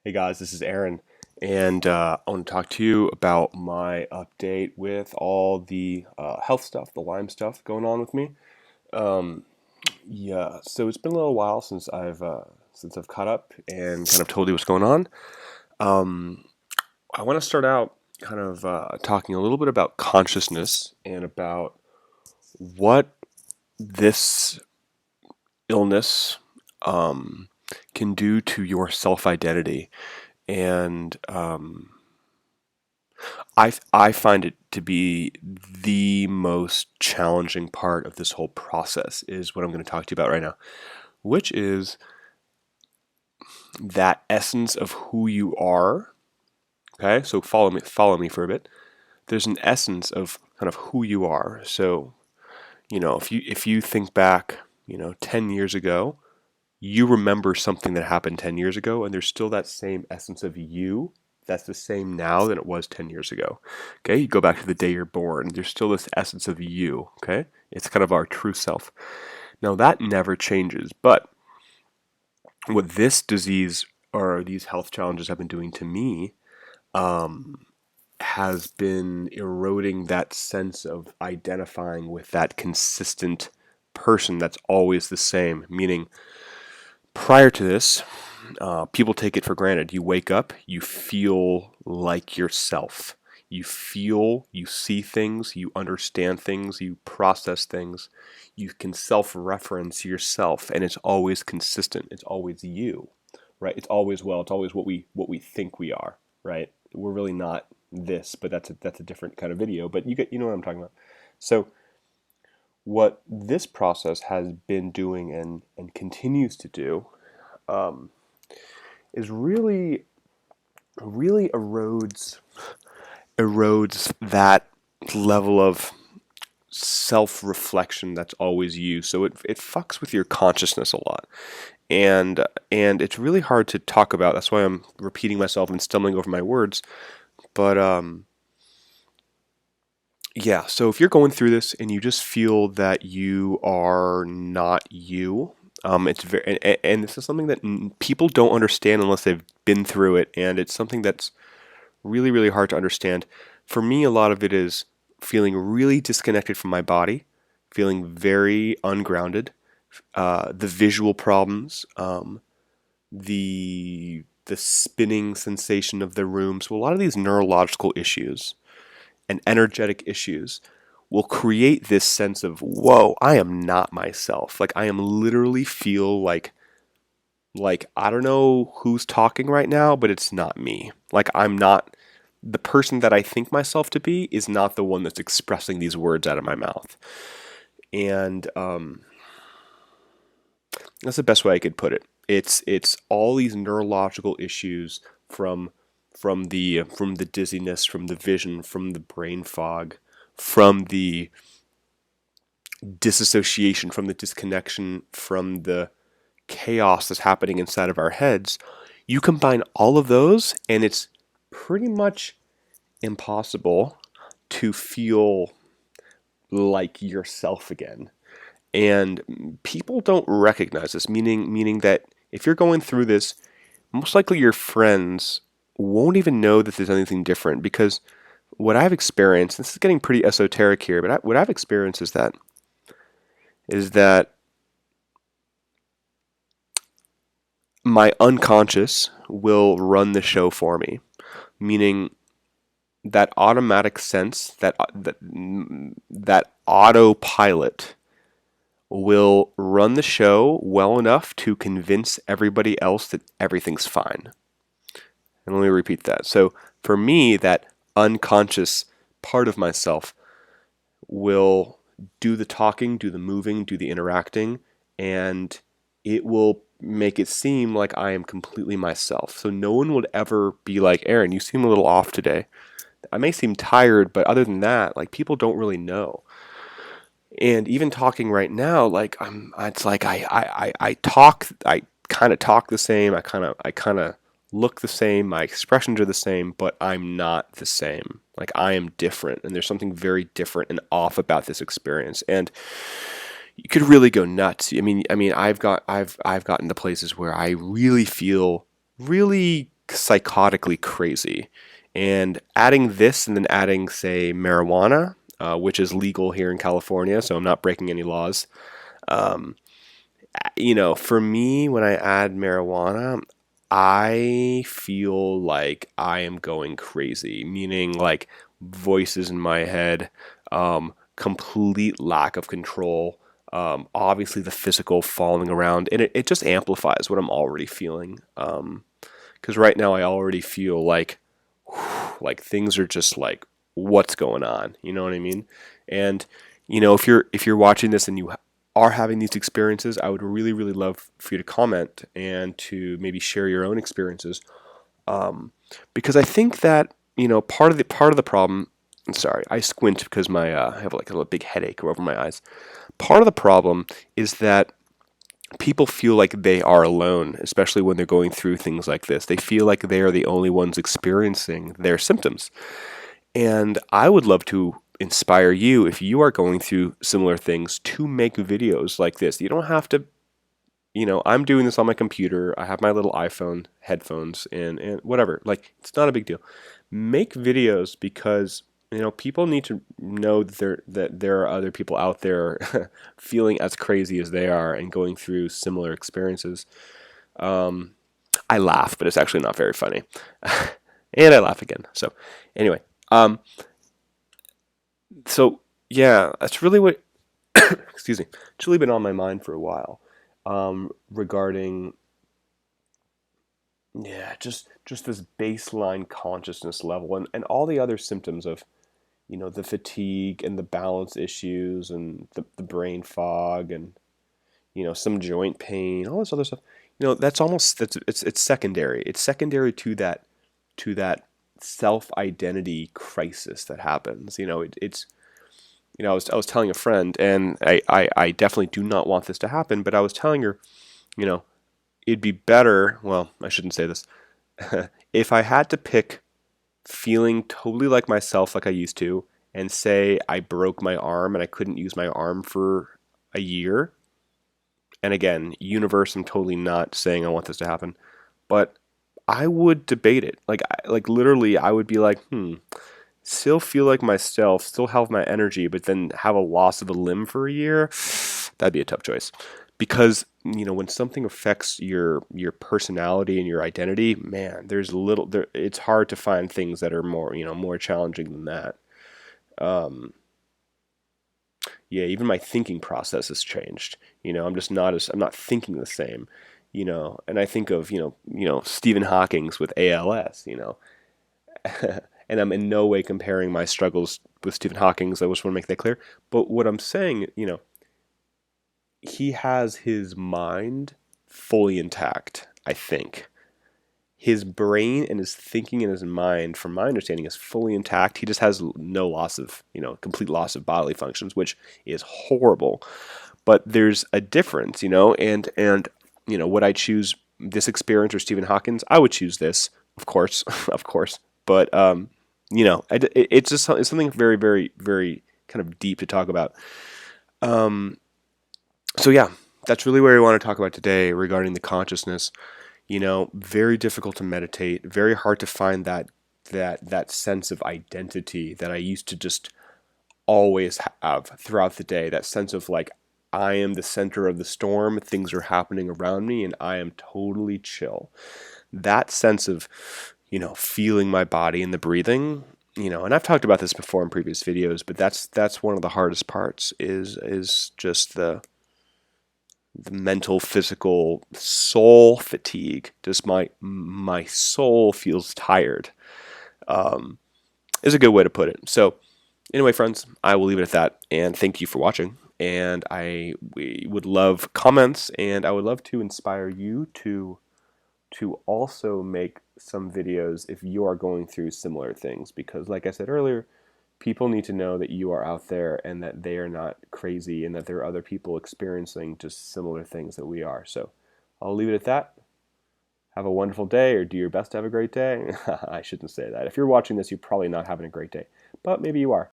Hey guys, this is Aaron, and I want to talk to you about my update with all the health stuff, the Lyme stuff going on with me. Um, yeah, so it's been a little while since I've caught up and kind of told you what's going on. Um, I want to start out kind of talking a little bit about consciousness and about what this illness um, can do to your self-identity. And I find it to be the most challenging part of this whole process is what I'm going to talk to you about right now, which is that essence of who you are. Okay, so follow me for a bit. There's an essence of kind of who you are. So, if you think back, 10 years ago, you remember something that happened 10 years ago, and there's still that same essence of you that's the same now than it was 10 years ago. Okay, you go back to the day you're born, there's still this essence of you. Okay, it's kind of our true self. Now, that never changes, but what this disease or these health challenges have been doing to me um, has been eroding that sense of identifying with that consistent person that's always the same, meaning prior to this, people take it for granted. You wake up, you feel like yourself. You feel, you see things, you understand things, you process things. You can self-reference yourself, and it's always consistent. It's always you, right? It's always what we think we are, right? We're really not this, but that's a different kind of video. But you know what I'm talking about. So what this process has been doing and continues to do um, is really erodes that level of self-reflection that's always you. So it fucks with your consciousness a lot. And it's really hard to talk about. That's why I'm repeating myself and stumbling over my words. But yeah, so if you're going through this and you just feel that you are not you, it's very and this is something that people don't understand unless they've been through it, and it's something that's really, really hard to understand. For me, a lot of it is feeling really disconnected from my body, feeling very ungrounded, the visual problems, the spinning sensation of the room. So a lot of these neurological issues and energetic issues will create this sense of, whoa, I am not myself. Like I am literally feel like I don't know who's talking right now, but it's not me. Like I'm not the person that I think myself to be is not the one that's expressing these words out of my mouth. And that's the best way I could put it. It's all these neurological issues from the dizziness, from the vision, from the brain fog, from the disassociation, from the disconnection, from the chaos that's happening inside of our heads. You combine all of those, and it's pretty much impossible to feel like yourself again. And people don't recognize this, meaning that if you're going through this, most likely your friends won't even know that there's anything different because what I've experienced, this is getting pretty esoteric here, but what I've experienced is that my unconscious will run the show for me, meaning that automatic sense, that autopilot will run the show well enough to convince everybody else that everything's fine. And let me repeat that. So for me, that unconscious part of myself will do the talking, do the moving, do the interacting, and it will make it seem like I am completely myself. So no one would ever be like, Aaron, you seem a little off today. I may seem tired, but other than that, like people don't really know. And even talking right now, like it's like I talk, I kind of talk the same. I kind of look the same. My expressions are the same, but I'm not the same. Like I am different, and there's something very different and off about this experience. And you could really go nuts. I mean, I've gotten to places where I really feel really psychotically crazy. And adding this and then adding, say, marijuana, which is legal here in California, so I'm not breaking any laws. Um, for me, when I add marijuana, I feel like I am going crazy, meaning like voices in my head, complete lack of control, obviously the physical falling around, and it just amplifies what I'm already feeling. Because right now I already feel like things are just like, what's going on? You know what I mean? And if you're watching this and you are having these experiences, I would really really love for you to comment and to maybe share your own experiences. Because I think that part of the problem. I'm sorry, I squint because I have like a little big headache over my eyes. Part of the problem is that people feel like they are alone, especially when they're going through things like this. They feel like they are the only ones experiencing their symptoms. And I would love to inspire you, if you are going through similar things, to make videos like this. You don't have to, I'm doing this on my computer. I have my little iPhone headphones and whatever. Like, it's not a big deal. Make videos because people need to know that there are other people out there feeling as crazy as they are and going through similar experiences. Um, I laugh, but it's actually not very funny, and I laugh again. So anyway, um, so yeah, that's really what excuse me. It's really been on my mind for a while, regarding, yeah, just this baseline consciousness level and all the other symptoms of the fatigue and the balance issues and the brain fog and some joint pain, all this other stuff. That's almost it's secondary. It's secondary to that self identity crisis that happens. It's I was telling a friend, and I definitely do not want this to happen, but I was telling her, you know it'd be better. Well, I shouldn't say this. If I had to pick feeling totally like myself, like I used to, and say I broke my arm and I couldn't use my arm for a year. And again, universe, I'm totally not saying I want this to happen, but I would debate it. Like literally, I would be like, still feel like myself, still have my energy, but then have a loss of a limb for a year. That'd be a tough choice, because when something affects your personality and your identity, man, it's hard to find things that are more challenging than that. Um, yeah, even my thinking process has changed. I'm not thinking the same. And I think of Stephen Hawking's with ALS. And I'm in no way comparing my struggles with Stephen Hawking's. I just want to make that clear. But what I'm saying, he has his mind fully intact, I think. His brain and his thinking and his mind, from my understanding, is fully intact. He just has no loss of, complete loss of bodily functions, which is horrible. But there's a difference, and would I choose this experience or Stephen Hawking's? I would choose this, of course, of course. But it's something very, very, very kind of deep to talk about. Um, so yeah, that's really what I want to talk about today regarding the consciousness. Very difficult to meditate, very hard to find that sense of identity that I used to just always have throughout the day. That sense of like, I am the center of the storm, things are happening around me, and I am totally chill. That sense of, feeling my body and the breathing, and I've talked about this before in previous videos, but that's one of the hardest parts is just the mental, physical, soul fatigue. Just my soul feels tired. Um, is a good way to put it. So anyway, friends, I will leave it at that, and thank you for watching. And we would love comments, and I would love to inspire you to also make some videos if you are going through similar things, because like I said earlier, people need to know that you are out there and that they are not crazy and that there are other people experiencing just similar things that we are. So I'll leave it at that. Have a wonderful day, or do your best to have a great day. I shouldn't say that. If you're watching this, you're probably not having a great day, but maybe you are.